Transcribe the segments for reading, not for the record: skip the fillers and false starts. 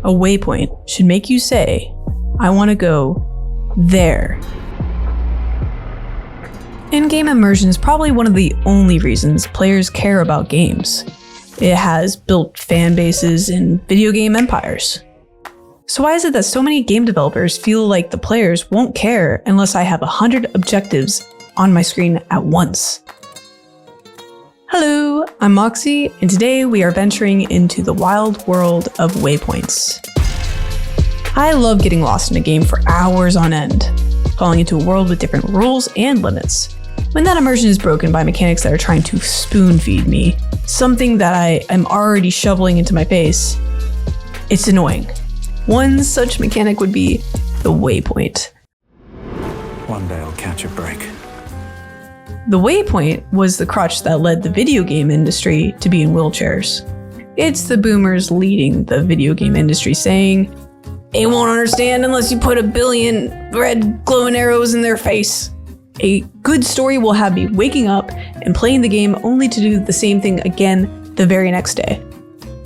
a waypoint should make you say, I want to go there. In-game immersion is probably one of the only reasons players care about games. It has built fan bases and video game empires. So why is it that so many game developers feel like the players won't care unless I have 100 objectives on my screen at once? Hello, I'm Moxie, and today we are venturing into the wild world of Waypoints. I love getting lost in a game for hours on end, falling into a world with different rules and limits. When that immersion is broken by mechanics that are trying to spoon feed me, something that I am already shoveling into my face, it's annoying. One such mechanic would be the Waypoint. One day I'll catch a break. The Waypoint was the crutch that led the video game industry to be in wheelchairs. It's the boomers leading the video game industry saying, they won't understand unless you put 1 billion red glowing arrows in their face. A good story will have me waking up and playing the game only to do the same thing again the very next day.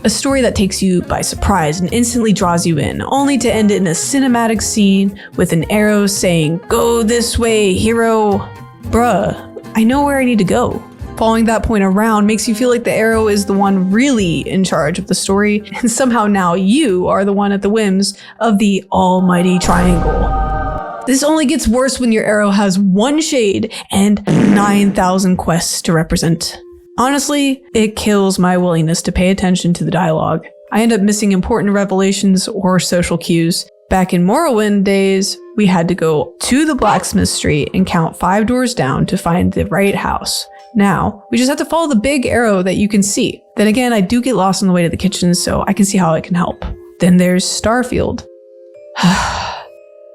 A story that takes you by surprise and instantly draws you in, only to end in a cinematic scene with an arrow saying, go this way, hero. Bruh, I know where I need to go. Following that point around makes you feel like the arrow is the one really in charge of the story, and somehow now you are the one at the whims of the almighty triangle. This only gets worse when your arrow has 1 shade and 9,000 quests to represent. Honestly, it kills my willingness to pay attention to the dialogue. I end up missing important revelations or social cues. Back in Morrowind days, we had to go to the blacksmith street and count 5 doors down to find the right house. Now, we just have to follow the big arrow that you can see. Then again, I do get lost on the way to the kitchen, so I can see how it can help. Then there's Starfield.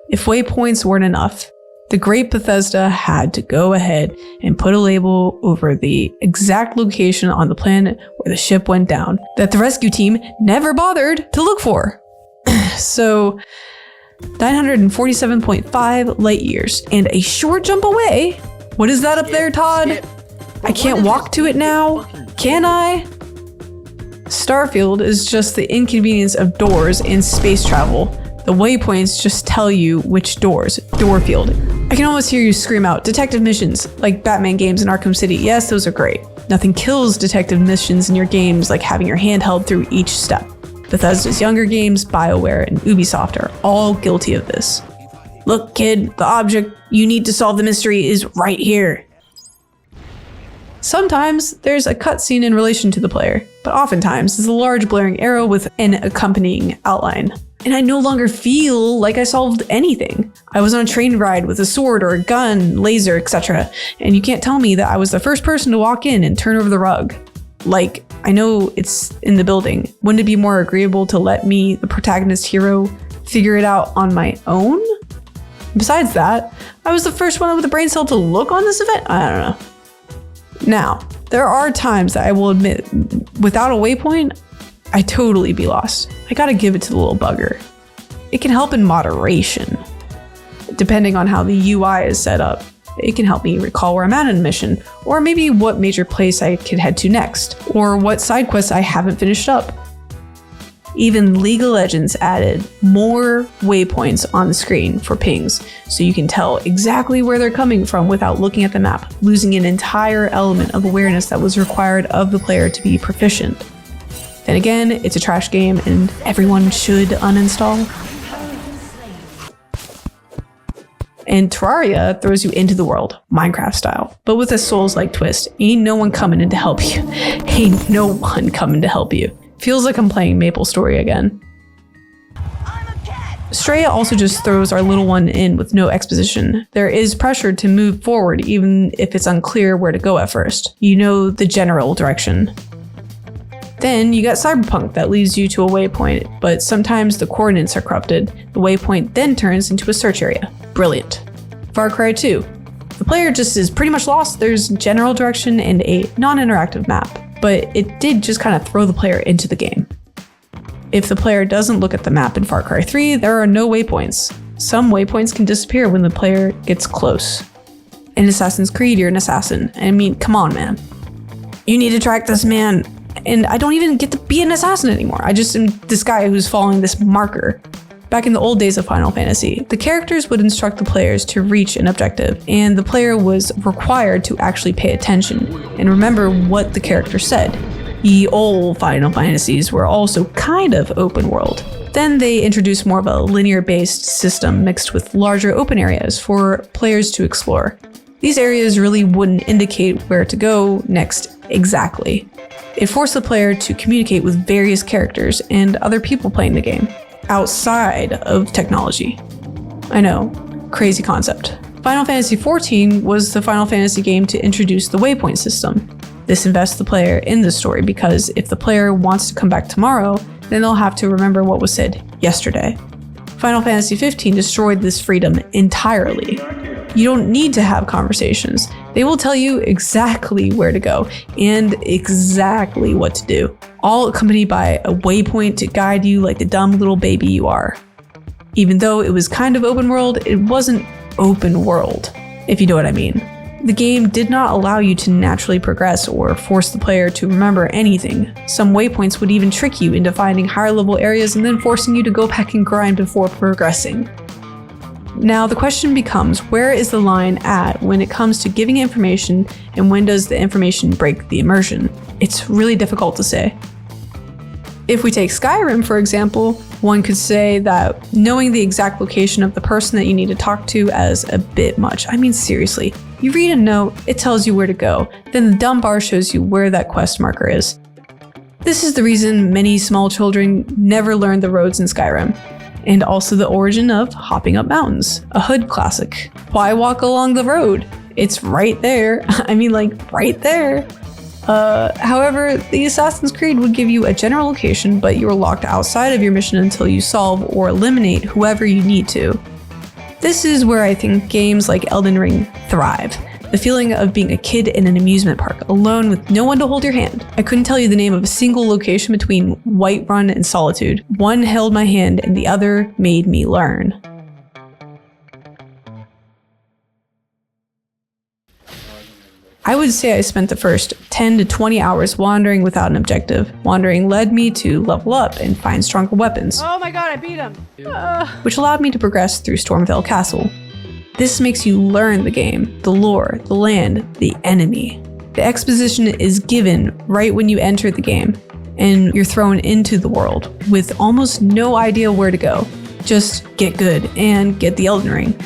If waypoints weren't enough, the great Bethesda had to go ahead and put a label over the exact location on the planet where the ship went down that the rescue team never bothered to look for. So 947.5 light years and a short jump away. What is that up there, Todd? I can't walk to it now, can I? Starfield is just the inconvenience of doors and space travel. The waypoints just tell you which doors. Doorfield. I can almost hear you scream out, detective missions, like Batman games in Arkham City. Yes, those are great. Nothing kills detective missions in your games like having your hand held through each step. Bethesda's younger games, BioWare, and Ubisoft are all guilty of this. Look, kid, the object you need to solve the mystery is right here. Sometimes there's a cutscene in relation to the player, but oftentimes it's a large blaring arrow with an accompanying outline. And I no longer feel like I solved anything. I was on a train ride with a sword or a gun, laser, etc. And you can't tell me that I was the first person to walk in and turn over the rug. Like, I know it's in the building. Wouldn't it be more agreeable to let me, the protagonist hero, figure it out on my own? Besides that, I was the first one with a brain cell to look on this event? I don't know. Now, there are times that I will admit, without a waypoint, I'd totally be lost. I gotta give it to the little bugger. It can help in moderation. Depending on how the UI is set up, it can help me recall where I'm at in a mission, or maybe what major place I could head to next, or what side quests I haven't finished up. Even League of Legends added more waypoints on the screen for pings, so you can tell exactly where they're coming from without looking at the map, losing an entire element of awareness that was required of the player to be proficient. Then again, it's a trash game and everyone should uninstall. And Terraria throws you into the world, Minecraft style, but with a Souls-like twist. Ain't no one coming in to help you. Ain't no one coming to help you. Feels like I'm playing MapleStory again. Straya also just throws our little one in with no exposition. There is pressure to move forward even if it's unclear where to go at first. You know the general direction. Then you got Cyberpunk that leads you to a waypoint, but sometimes the coordinates are corrupted. The waypoint then turns into a search area. Brilliant. Far Cry 2. The player just is pretty much lost. There's general direction and a non-interactive map, but it did just kind of throw the player into the game. If the player doesn't look at the map in Far Cry 3, there are no waypoints. Some waypoints can disappear when the player gets close. In Assassin's Creed, you're an assassin. I mean, come on, man. You need to track this man. And I don't even get to be an assassin anymore. I just am this guy who's following this marker. Back in the old days of Final Fantasy, the characters would instruct the players to reach an objective, and the player was required to actually pay attention and remember what the character said. The old Final Fantasies were also kind of open world. Then they introduced more of a linear-based system mixed with larger open areas for players to explore. These areas really wouldn't indicate where to go next exactly. It forced the player to communicate with various characters and other people playing the game, outside of technology. I know, crazy concept. Final Fantasy XIV was the Final Fantasy game to introduce the Waypoint system. This invests the player in the story because if the player wants to come back tomorrow, then they'll have to remember what was said yesterday. Final Fantasy XV destroyed this freedom entirely. You don't need to have conversations. They will tell you exactly where to go and exactly what to do, all accompanied by a waypoint to guide you like the dumb little baby you are. Even though it was kind of open world, it wasn't open world, if you know what I mean. The game did not allow you to naturally progress or force the player to remember anything. Some waypoints would even trick you into finding higher level areas and then forcing you to go back and grind before progressing. Now the question becomes, where is the line at when it comes to giving information, and when does the information break the immersion? It's really difficult to say. If we take Skyrim, for example, one could say that knowing the exact location of the person that you need to talk to is a bit much. I mean, seriously, you read a note, it tells you where to go, then the dumb bar shows you where that quest marker is. This is the reason many small children never learn the roads in Skyrim, and also the origin of hopping up mountains, a Hood classic. Why walk along the road? It's right there. I mean, like, right there. However, the Assassin's Creed would give you a general location, but you're locked outside of your mission until you solve or eliminate whoever you need to. This is where I think games like Elden Ring thrive. The feeling of being a kid in an amusement park, alone with no one to hold your hand. I couldn't tell you the name of a single location between Whiterun and Solitude. One held my hand and the other made me learn. I would say I spent the first 10 to 20 hours wandering without an objective. Wandering led me to level up and find stronger weapons. Oh my god, I beat him! Which allowed me to progress through Stormveil Castle. This makes you learn the game, the lore, the land, the enemy. The exposition is given right when you enter the game, and you're thrown into the world with almost no idea where to go. Just get good and get the Elden Ring.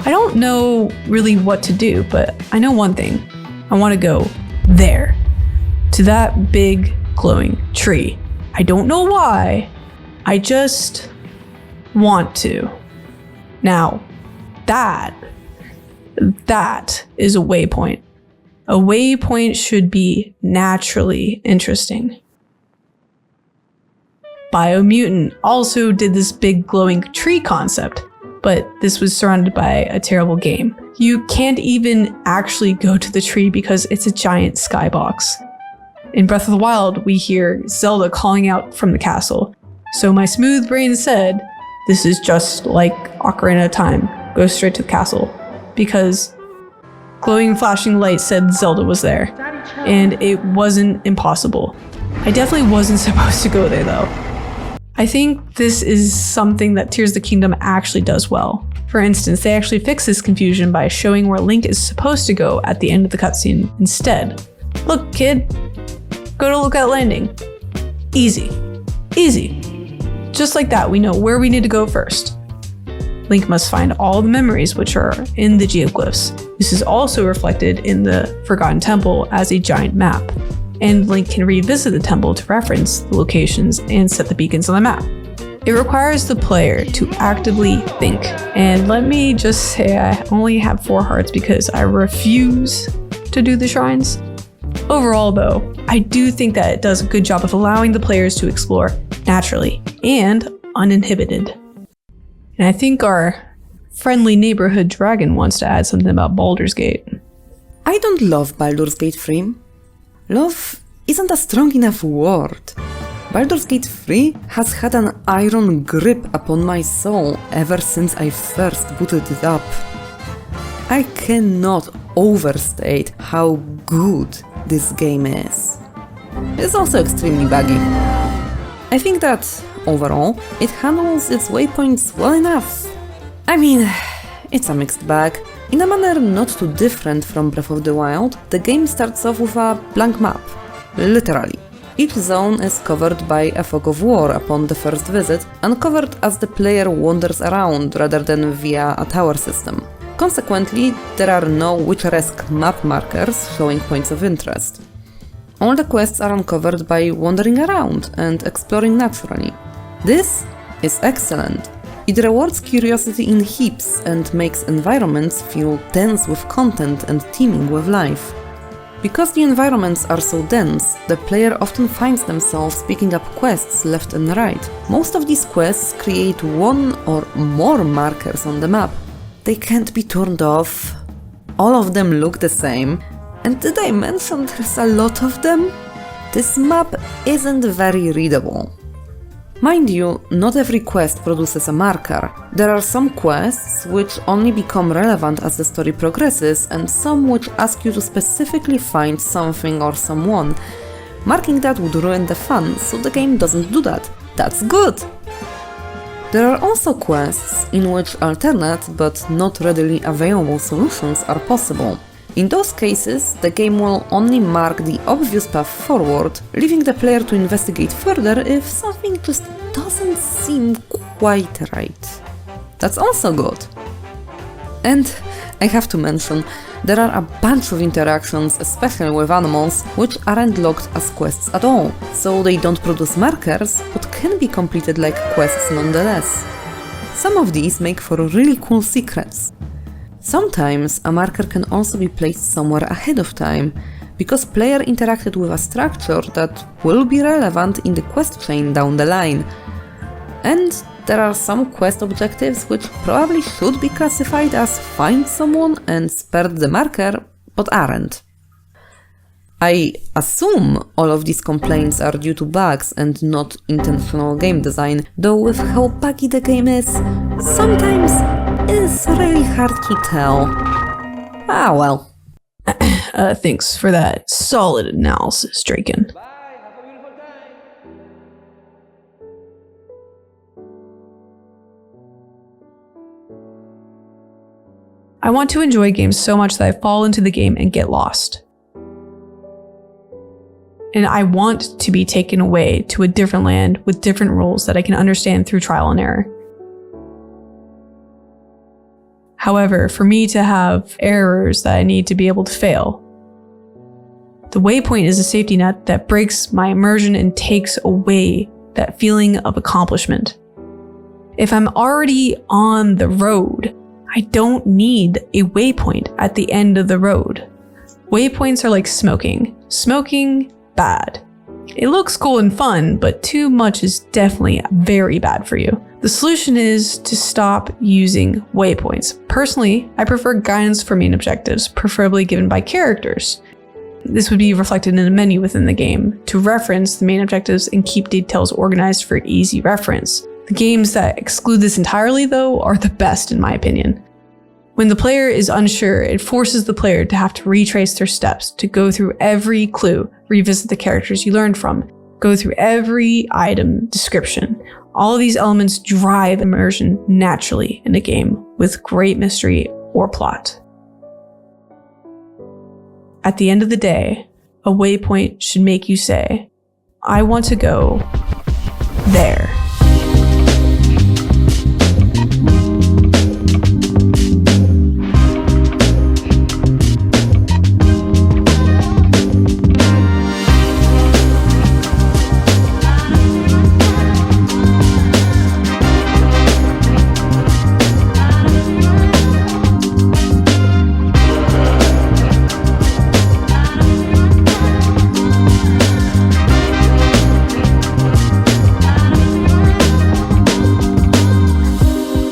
I don't know really what to do, but I know one thing. I want to go there, to that big glowing tree. I don't know why, I just want to. Now, that is a waypoint. A waypoint should be naturally interesting. Biomutant also did this big glowing tree concept, but this was surrounded by a terrible game. You can't even actually go to the tree because it's a giant skybox. In Breath of the Wild, we hear Zelda calling out from the castle. So my smooth brain said, this is just like Ocarina of Time. Go straight to the castle. Because glowing flashing light said Zelda was there. And it wasn't impossible. I definitely wasn't supposed to go there though. I think this is something that Tears of the Kingdom actually does well. For instance, they actually fix this confusion by showing where Link is supposed to go at the end of the cutscene instead. Look, kid, go to Lookout Landing. Easy. Easy. Just like that, we know where we need to go first. Link must find all the memories which are in the geoglyphs. This is also reflected in the Forgotten Temple as a giant map. And Link can revisit the temple to reference the locations and set the beacons on the map. It requires the player to actively think. And let me just say I only have 4 hearts because I refuse to do the shrines. Overall though, I do think that it does a good job of allowing the players to explore naturally and uninhibited. And I think our friendly neighborhood dragon wants to add something about Baldur's Gate. I don't love Baldur's Gate 3. Love isn't a strong enough word. Baldur's Gate 3 has had an iron grip upon my soul ever since I first booted it up. I cannot overstate how good this game is. is also extremely buggy. I think that, overall, it handles its waypoints well enough. I mean, it's a mixed bag. In a manner not too different from Breath of the Wild, the game starts off with a blank map. Literally. Each zone is covered by a fog of war upon the first visit, uncovered as the player wanders around rather than via a tower system. Consequently, there are no Witcher-esque map markers showing points of interest. All the quests are uncovered by wandering around and exploring naturally. This is excellent. It rewards curiosity in heaps and makes environments feel dense with content and teeming with life. Because the environments are so dense, the player often finds themselves picking up quests left and right. Most of these quests create one or more markers on the map. They can't be turned off. All of them look the same. And did I mention there's a lot of them? This map isn't very readable. Mind you, not every quest produces a marker. There are some quests which only become relevant as the story progresses, and some which ask you to specifically find something or someone. Marking that would ruin the fun, so the game doesn't do that. That's good! There are also quests in which alternate but not readily available solutions are possible. In those cases, the game will only mark the obvious path forward, leaving the player to investigate further if something just doesn't seem quite right. That's also good. And I have to mention, there are a bunch of interactions, especially with animals, which aren't logged as quests at all, so they don't produce markers, but can be completed like quests nonetheless. Some of these make for really cool secrets. Sometimes a marker can also be placed somewhere ahead of time, because player interacted with a structure that will be relevant in the quest chain down the line. And there are some quest objectives which probably should be classified as find someone and spared the marker, but aren't. I assume all of these complaints are due to bugs and not intentional game design, though with how buggy the game is, sometimes it's really hard to tell. Ah well. Thanks for that solid analysis, Draken. I want to enjoy games so much that I fall into the game and get lost. And I want to be taken away to a different land with different rules that I can understand through trial and error. However, for me to have errors that I need to be able to fail, the waypoint is a safety net that breaks my immersion and takes away that feeling of accomplishment. If I'm already on the road, I don't need a waypoint at the end of the road. Waypoints are like smoking. Smoking, bad. It looks cool and fun, but too much is definitely very bad for you. The solution is to stop using waypoints. Personally, I prefer guidance for main objectives, preferably given by characters. This would be reflected in a menu within the game to reference the main objectives and keep details organized for easy reference. The games that exclude this entirely, though, are the best in my opinion. When the player is unsure, it forces the player to have to retrace their steps, to go through every clue, revisit the characters you learned from, go through every item description. All of these elements drive immersion naturally in a game with great mystery or plot. At the end of the day, a waypoint should make you say, I want to go there.